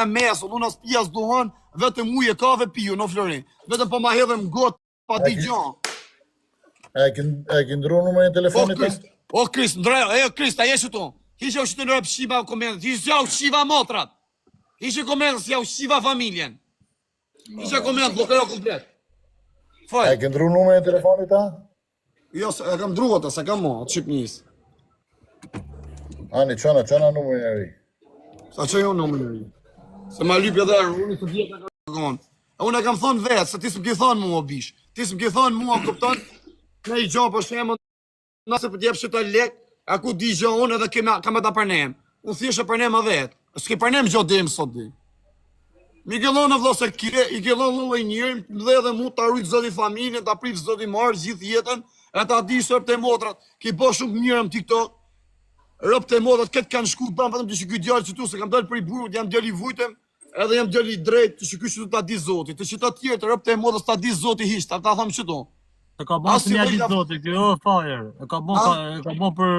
mes, unë as pija s'duhan, vetëm ujë e kafe piju në Florin. Vetëm po ma hedhem gotë pa di gjan. E ke ndru numrin e telefonit të? O Krist, ndrej, Krist, a jesh tu? Hishe u shtë në rëpë shiva komendët, hishe ja u shiva motrat. Hishe komendës, ja u shiva familjen. Hishe komendët, blokejo komplet. E ke ndru numrin e telefonit të? Jo, e kam ndru atë, se kam mo, atë Shqipnis. Ani, qana numrin e ri. Sa që jo numrin e ri. Se ma lypje dhe unë të djetë e kërgon. Unë e kam thonë vetë, se ti s'm ki thonë mua, bish. Ti s'm ki thonë mua, këpton, në i gjo për shemë, nëse për t'jep që të lek, a ku di gjo unë edhe kam e ta përnem. Unë thjeshe përnem a vetë. S'ki përnem gjo dhe më sot di. Mi gëllon në vlo se i gëllon në lej njërim, dhe edhe mu të arrujt zoti familjen, të aprif zoti marë gjithë jetën, e ta di së rëpë të motrat. Ki bo shumë njërëm TikTok, rëpë të motrat, këtë kanë shku, bëmë vetëm të shikuj djallë që tu, se kam dalë për i burut, jam djallë i vujtëm, edhe jam djallë i drejt, të shikuj që tu ta di zoti. Të që ta tjerë të rëpë të motrat, ta di zoti hisht, ta thamë që tu. E ka bon së një ditë zote, kjo fajer. E ka bon për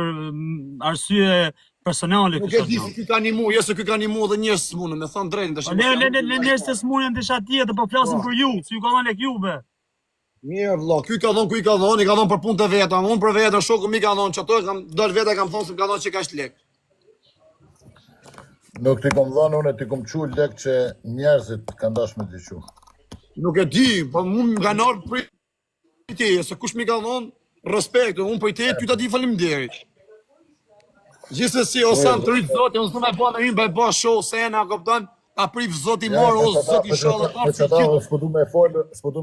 arsye personale. Nuk e di se ky ka një mu, jesë ky ka një mu dhe njës së mune, me thonë drejnë. Ne njës të smunën të shatjetë, po flasim për ju, si ju ka dhënë lek juve. Mirë, vlo, ky ka dhënë, i ka dhënë për punë të veta, unë për veta, shokë mi ka dhënë që ato, dërë veta kam thonë se ka dhënë që ka shtë lek. Nuk ti kom dhënë unë, ti kom qu lek që njerëzit kanë dash me t'i qu. Nuk e di, po mu më ka nërë për teje, se kush mi ka dhënë respekt, unë për teje, ty ta di faleminderit. Gjithsesi, o sam të rritë zote, unë s'nu me bo me himë, bëj show, sena, këpëton, ta prif zoti morë, o zoti shalë, s'po du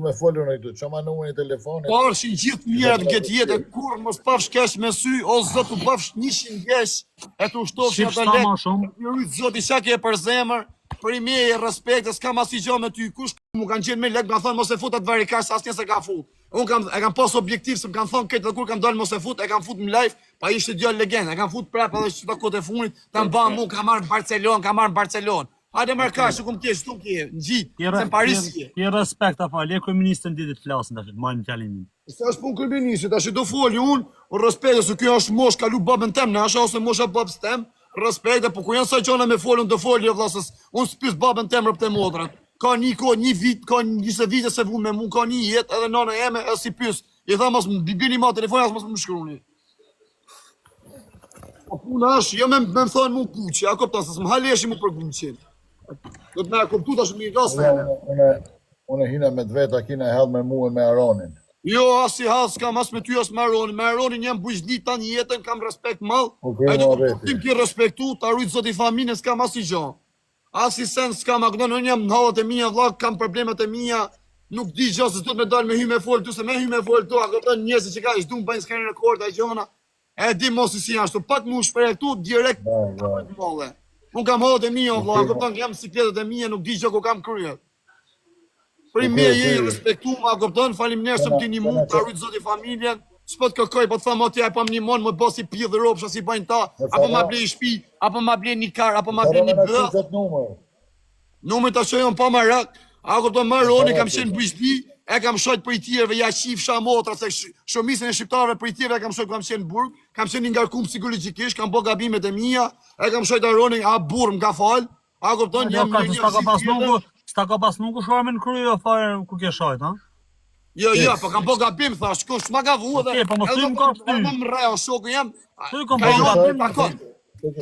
me folur në i du, që ma numërin e telefonit. Parshin gjithë mirët këtë jetë, kur mos pafsh kesh me sy, o zotu pafsh 100 kesh, e të ushtofsh një të lekë, një rritë zoti shake e për zemër, për i me e respekt, e s'kam asi gjo me ty, kush mu kanë qenë me lekë, më kanë thonë mos e fut atë varikash, as një se ka fut. Unë e kam pas objektiv, se më kanë thonë këtë dhe kur kam dalë mos e fut, e kam fut më live, pa ishte djallë legend, e kam fut prap edhe që të kote funit, të mba mu, kam marrë në Barcelon, Hajde marrë ka, që këmë kje, shtu më kje, në gjitë, se në Paris kje. Kje respekt, afa, le kryeministën ditit flasën, të marrë në fjalimin. Se është punë kryeministit, ashtë do foli unë, respekt, se kjo është mosh, kalu babën tem, në asha ose mosha babës tem, respekt, po ku janë sa gjona me foli, unë do foli, vlasës, unë s'pis babën tem rëpë të modrat. Ka një kohë, një vit, ka 20 vite se vunë me mu, ka një jetë, edhe nana eme, e si pys. I tha, mos më bini ma telefoni, as mos më shkruni. Po puna është, jo me më thonë mu kuqe, a kopta, se s'më haleshi mu për kuqin. Do të me kuptu tash më i rasë. Unë hina me dveta kina e hellë me mu e me Aronin. Jo, as i hallë s'kam as me ty as me Aronin. Me Aronin jam bujzli tanë jetën, kam respekt malë. A i do të tim ki respektu, ta rujtë zoti familjen, s'kam as i gjo. As i sen s'kam, a këdonë, unë jam në hallat e mija, vlak, kam problemet e mija. Nuk di gjo se të me dalë me hy me folë tu, se me hy me folë tu, a këdonë njësi që ka ishtu më bëjnë s'keni rekord, a i gjona. E di mos i si ashtu, pak mu shprejtu, direkt, unë kam hallat e mija, vla, këpëton, jam sikletet e mija, nuk di që ku kam kryet. Për i me je i respektu, ma këpëton, falim njerë se më ti një mund, ta rujtë zoti familjen, s'pët kërkoj, po të tha moti, apo më një mon, më bësi pjë dhe ropsha si bëjnë ta, apo ma blej shpi, apo ma blej një kar, apo ma blej një bë. Numër të shojën pa ma rak, a këpëton Maroni, kam qenë bujshli, e kam shojt për i tjerëve, ja qifsha motra, se shumisën e shqiptarëve për i tjerëve e kam shojt, kam qenë burg, kam qenë ngarkum psikologikisht, kam bo gabimet e mija, e kam shojt Aroni, a burr më ka fal, a kupton jam një njërë s'ta ka pas nuku shorme në kryë, fare ku ke shojt, ha? Jo, po kam bo gabim, thash, kush ma ka vu edhe, edhe më reo, shokë jam,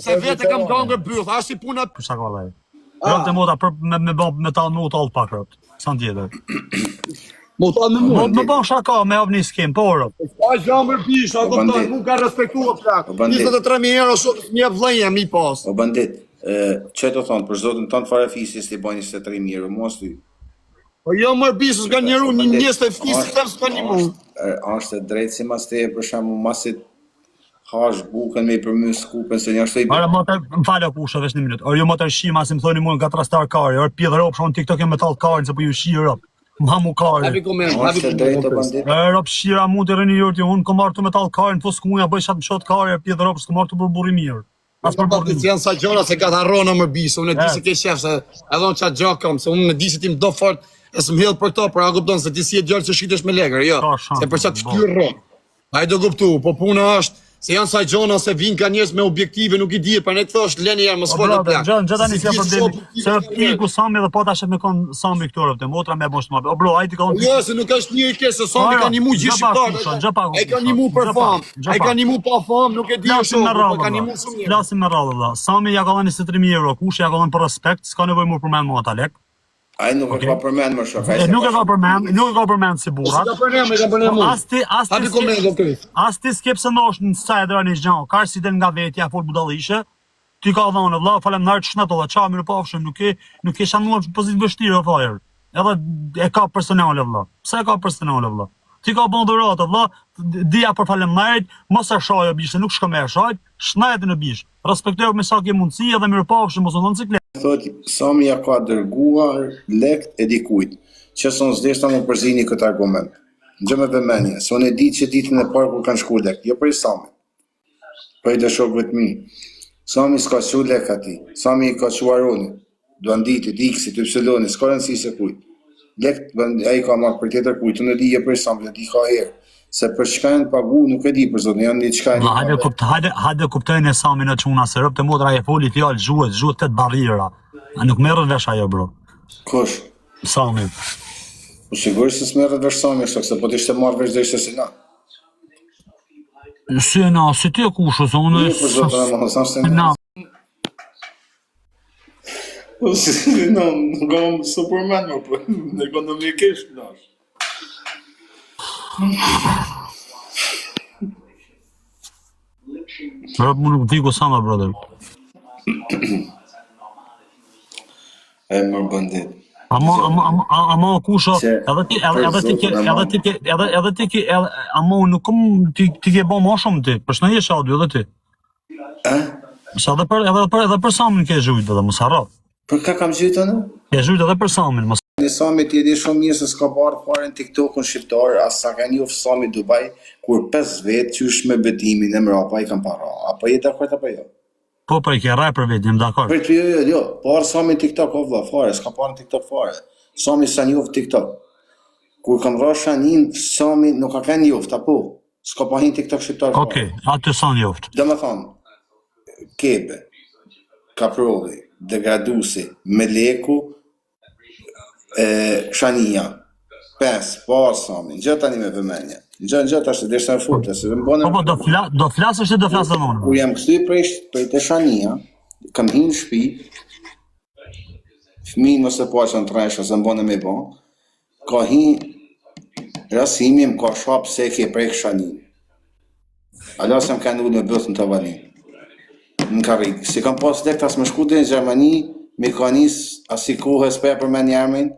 se vete kam do ngër byrë, thash si puna... Kusha ka lej? Rëmë të mota me talë me u talë pak rëpt, sa në tjetër. Më bon shaka me avë një skim, po rëpt. A gjamër bish, a këpëton, mu ka respektua plak, 23.000 euro shokës një vlejnë mi pas. O bandit, që të thonë, për zotin të në fare fisis të i bojnë 23.000 euro, mos ty? Po jo mërë bish, s'ka njeru një njës të fisis të s'ka një mu. Ashtë drejtë si mas te, për shamu masit hash bukën me i përmy skupën, se një ashtë i... Are, më falë pusha, vesh një minut. Or, ju më të shima, si më thoni mu nga trastar kari, or, pjedhe ropë, shonë TikTok e me talë karin, se po ju shi rëpë. Ma mu kari. Ashtë drejtë, bandit. Rëpë shira mu të rëni jërti, unë kom martu me talë karin, të fosë muja, bëj shatë më shotë kari, pjedhe ropë, s'kom martu për buri mirë. Janë sa gjona se ka të arrona më bisë, unë e di se ke shef, se edhe unë qatë gjakëm, se unë e di se ti më do fort, e së më hedhë për këto, për a kupton se ti si e gjallë që shitesh me legër, jo, se për qatë shkyrë rronë. A i do kuptu, po puna është, Se janë sa gjona se vinë ka njerëz me objektive, nuk I di, për ne thosh leni herë mos folë plak. Gjë tani si problemi. Se piku Sami dhe po tash me kon Sami këto rreth, motra me bosh më. O bro, ai ti ka Jo, se nuk është një kesë, se Sami ka nimu gjithë shqiptarët. Ai ka nimu për famë. Ai ka nimu pa famë, nuk e di shumë, po ka nimu shumë mirë. Flasim me radhë valla. Sami ja ka dhënë 23.000 euro, kush ja ka dhënë për respekt, s'ka nevojë më përmend më ata lek. Ai nuk e ka përmend më shok. Nuk e ka përmend si burrat. Asti skep se nosh në sa e drani gjao, ka si del nga vetja fol budallishe. Ti ka dhënë vëlla, faleminderit shnatolla, çao mirë pafshim, nuk e shanuar pozitë vështirë fare. Edhe e ka personale vëlla. Pse e ka personale vëlla? Ti ka bën dhuratë vëlla, dia për faleminderit, mos e shohë bishë, nuk shko më e shoh, shnajtë në bish. Respektoj me sa ke mundësi edhe mirë pafshim, mos u dhon ciklet. Thot Sami ja ka dërguar lekt e dikujt që son s'deshta më përzini këtë argument. Gjë me vëmendje, se unë e di që ditën e parë kur kanë shkuar lekt, jo për Sami. Për të shokëve të mi. Sami s'ka shku lek ati. Sami ka shuaroni. Duanditit, X-it, Y-it, s'ka rëndësi se kujt. Lekt ai ka marrë për tjetër kujt, unë e di për Sami, e di ka herë. Se për çka janë pagu nuk e di për zotin, janë një çka. Hajde kuptojnë e Sami në çuna se rëp të motra e foli fjalë zhuhet 8 barriera. A nuk merret vesh ajo bro. Kush? Sami. Po sigurisht se s'merret vesh Sami, se po të ishte marrë vesh dhe se na. Si ti e kush ose unë. Për zotin e mos është. Nuk kam Superman më po, ekonomikisht dash. Bro, më nuk di ku Sama, brother. E mërë bandit. Ama kusha, edhe ti ama nuk kom, ti ke bo ma shumë ti, për shna jesh audio edhe ti. Sa edhe për Samin ke zhujt edhe, mos harro. Për ka kam zhujt anë? Ke zhujt edhe për Samin, mos. Në Sami ti e di shumë mirë se s'ka barë fare në TikTok-un shqiptar, as sa ka njoft Sami Dubai, kur 5 vetë qysh me betimin e mrapa I kam para. Apo je dakord apo jo? Po I ke raj për vetë, jam dakord. Për ty jo, parë Sami në TikTok o vëlla, fare, s'ka parë në TikTok fare. Sami sa njoft TikTok. Kur kam rrah shanin, Sami nuk ka kanë njoft, apo s'ka pa hin TikTok shqiptar fare. Okej, aty sa njoft. Domethënë, Kebe, Kaprolli, Degradusi, Meleku, Shania, 5, po Sami, gjë tani me vëmendje. Gjë tash të deshta në fund, se më bënë. Po do flasësh e do flasë edhe unë. Kur jam kthyer prej te Shania, kam hinë në shtëpi. Fëmijë mos e poçën tresh ose më bënë me bon. Ka hinë Rasimi më ka shop se ke prek Shanin. Alo sem kanë ulë me bëthën të valin. Në karrik. Si kam pas lektas më shku dhe në Gjermani, me ka nis asi kohës për me njermin,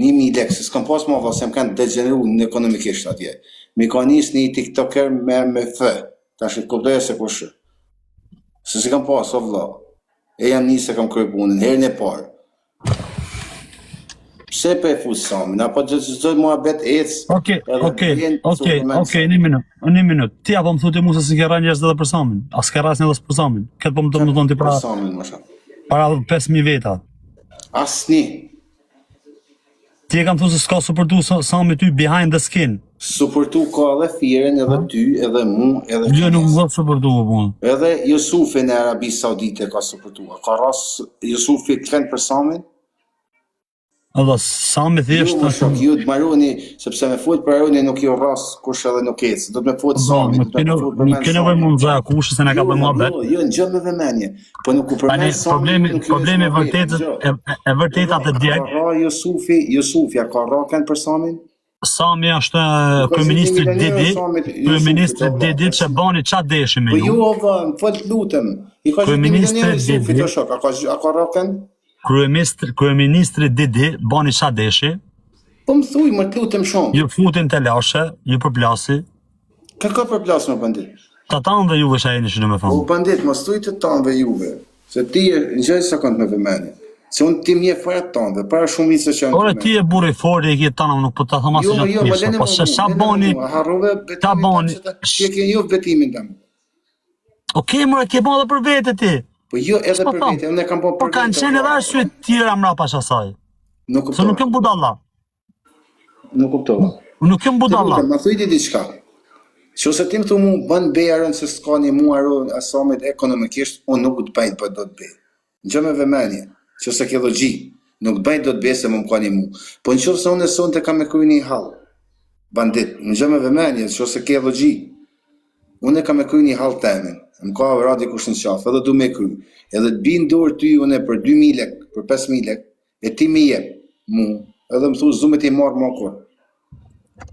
1.000 lek, se s'kam pas ma vë, se më kanë degeneru në ekonomikisht atje. Me ka nis një tiktoker me thë, ta shqit kuptoja se kush. Se si kam pas, o vëlla. E jam një se kam kërë punën, herën e parë. Pse për e fusë Samin, apo gjithë mua bet ecë. Okej, një minut. Ti apo më thuti mu se si ke rënë njerëz edhe për Samin, as ke rrasë edhe për Samin. Këtë po më të më thonë ti para 5.000 veta. Asni. Ti e kam thunë se s'ka supportu Sami ty behind the skin. Supportu ka edhe Firen, edhe ty, edhe mu, edhe Jo, nuk më supportu, po. Edhe Jusufi në Arabi Saudite ka supportu. Ka ras Jusufi këtën për Samin? Edhe Sami thjesht... Jo, më shok, ju të maroni, sepse me fut për Aroni nuk jo ras kush edhe nuk ecë. Do të me fut Sami. Nuk kene vë mund zha kush se ne ka për mua bet. Jo, në gjë me vëmenje. Po nuk u përmen Sami... Problemi e vërtetat e djeg... Ka ra Jusufi, a ka ra kënë për Samin? Sami është kryeministri Dedi që bani qatë deshi me ju. Po ju, më fëllë lutëm. I ka gjithë milioner Jusufi të shok, a ka ra kënë? Kryeministri Dedi bani qatë deshi. Po më thuj, më të lutëm shumë. Ju futin të lashe, ju përplasi. Ka përplasë më bandit? Ta tanë dhe juve që a jeni që në me famë. Po bandit, më thuj të tanë dhe juve. Se ti e në gjëjë sa këndë me vëmeni. Se unë ti mje fërë tanë dhe para shumicë që janë Ore ti e buri fori e kje tanë, nuk po të thëma se që të pishë. Po se sa bani... Ta bani... Ti e ke një betimin dhe më. Okej, mërë, ke bani dhe për vete ti. Po jo edhe për vete, unë e kam po për vete. Po kanë qenë edhe arsye tjera mra pas asaj. Se nuk jem budalla. Nuk kuptova. Nuk jem budalla. Ma thuj ti diçka. Qose ti këtu mu bën bejarën se s'ka një mu asamit ekonomikisht, unë nuk të bajt për do të bej. Në gjë me vëmendje, qose ke logjik, nuk të bajt do të bej se më ka një mu. Po në qofë se unë e sonte kam e kry një halë, bandit, në gjë me vëmendje, qose ke logjik, unë e kam e kry një halë temin, më ka vrati kush në qafë, edhe du me kry, edhe të binë dorë ty unë për 2.000 lek, për 5.000 lek, e ti me jep mu, edhe më thu zume ti marrë ma kur.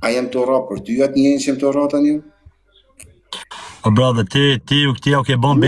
A jem të ra për ty atë njënë që jem të ra të një? O brother, ti u ke bon